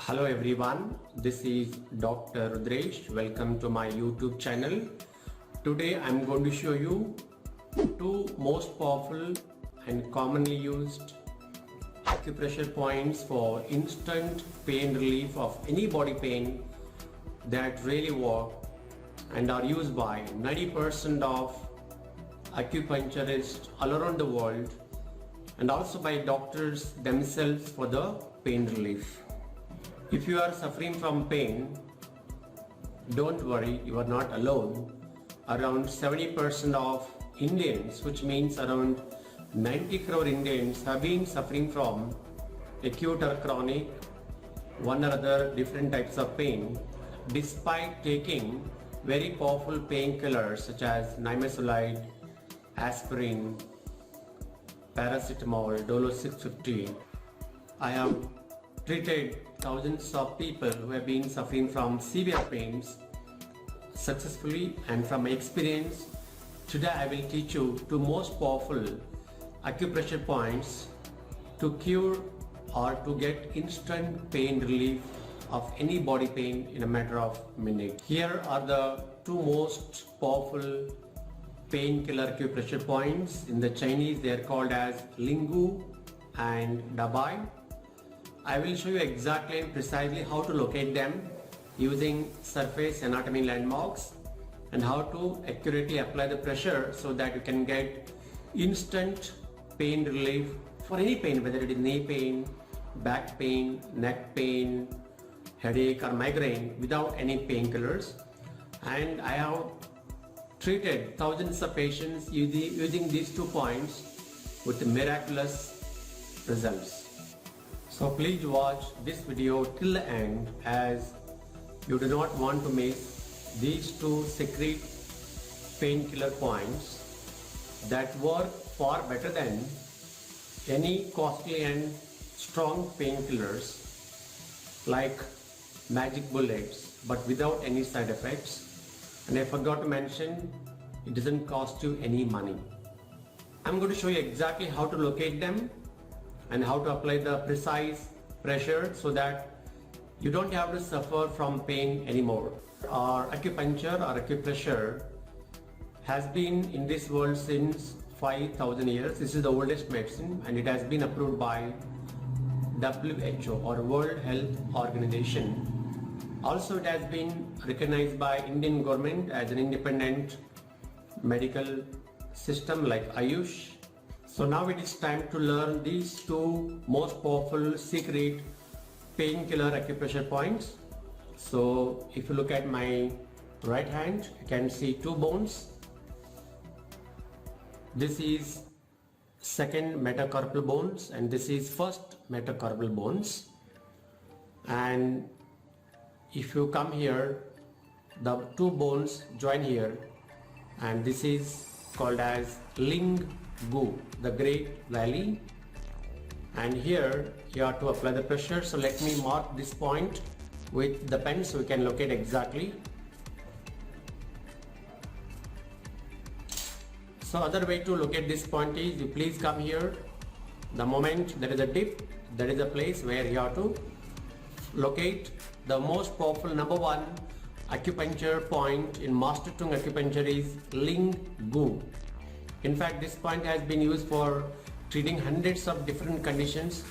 Hello everyone, this is Dr. Rudresh. Welcome to my YouTube channel. Today I am going to show you two most powerful and commonly used acupressure points for instant pain relief of any body pain that really work and are used by 90% of acupuncturists all around the world and also by doctors themselves for the pain relief. If you are suffering from pain, don't worry, you are not alone. Around 70% of Indians, which means around 90 crore Indians, have been suffering from acute or chronic, one or other different types of pain, despite taking very powerful painkillers such as nimesulide, aspirin, paracetamol, Dolo 650. I have treated thousands of people who have been suffering from severe pains successfully, and from my experience, today I will teach you two most powerful acupressure points to cure or to get instant pain relief of any body pain in a matter of minutes. Here are the two most powerful painkiller acupressure points. In the Chinese they are called as Lingu and Dabai. I will show you exactly and precisely how to locate them using surface anatomy landmarks and how to accurately apply the pressure so that you can get instant pain relief for any pain, whether it is knee pain, back pain, neck pain, headache or migraine, without any painkillers. And I have treated thousands of patients using these 2 points with miraculous results. So please watch this video till the end, as you do not want to miss these two secret painkiller points that work far better than any costly and strong painkillers like magic bullets, but without any side effects. And I forgot to mention, it doesn't cost you any money. I'm going to show you exactly how to locate them and how to apply the precise pressure so that you don't have to suffer from pain anymore. Our acupuncture or acupressure has been in this world since 5,000 years. This is the oldest medicine and it has been approved by WHO or World Health Organization. Also, it has been recognized by Indian government as an independent medical system like Ayush. So now it is time to learn these two most powerful secret painkiller acupressure points. So if you look at my right hand, you can see 2 bones. This is second metacarpal bones and this is first metacarpal bones. And if you come here, the 2 bones join here, and this is called as Lingu, the Great Valley. And here you have to apply the pressure. So let me mark this point with the pen so we can locate exactly. So other way to locate this point is, you please come here. The moment there is a dip, that is a place where you have to locate the most powerful #1 acupuncture point in Master Tung acupuncture is Lingu. In fact, this point has been used for treating hundreds of different conditions,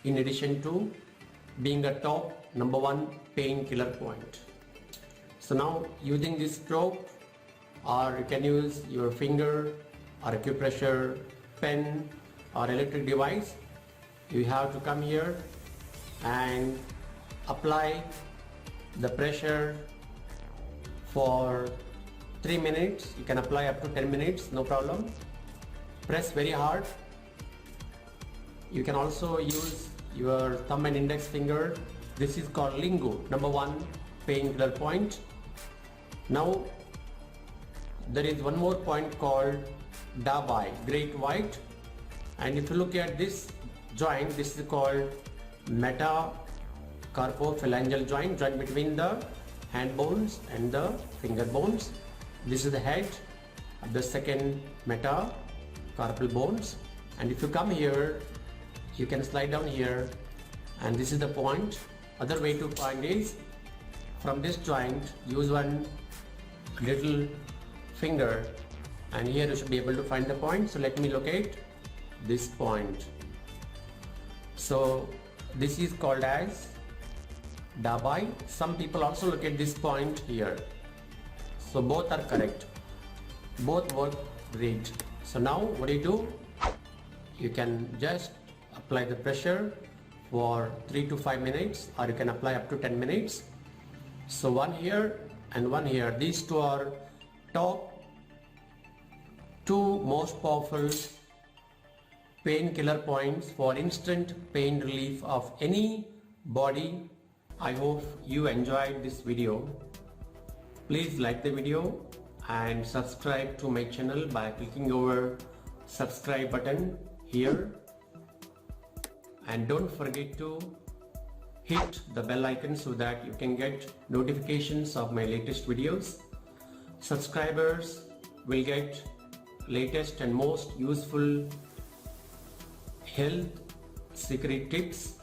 in addition to being a top #1 painkiller point. So now, using this probe, or you can use your finger or acupressure pen or electric device, you have to come here and apply the pressure for 3 minutes. You can apply up to 10 minutes, no problem. Press very hard. You can also use your thumb and index finger. This is called Lingu, #1 painkiller point. Now there is one more point called Dabai, Great White. And if you look at this joint, this is called metacarpophalangeal joint between the hand bones and the finger bones. This is the head of the second metacarpal bones. And if you come here, you can slide down here, and this is the point Other way to find is from this joint, use one little finger and here you should be able to find the point. So let me locate this point. So this is called as dabai. Some people also look at this point here. So both are correct. Both work great. So now what do? You can just apply the pressure for 3 to 5 minutes, or you can apply up to 10 minutes. So one here and one here. These two are top two most powerful painkiller points for instant pain relief of any body. I hope you enjoyed this video. Please like the video and subscribe to my channel by clicking over subscribe button here, and don't forget to hit the bell icon so that you can get notifications of my latest videos. Subscribers will get latest and most useful health secret tips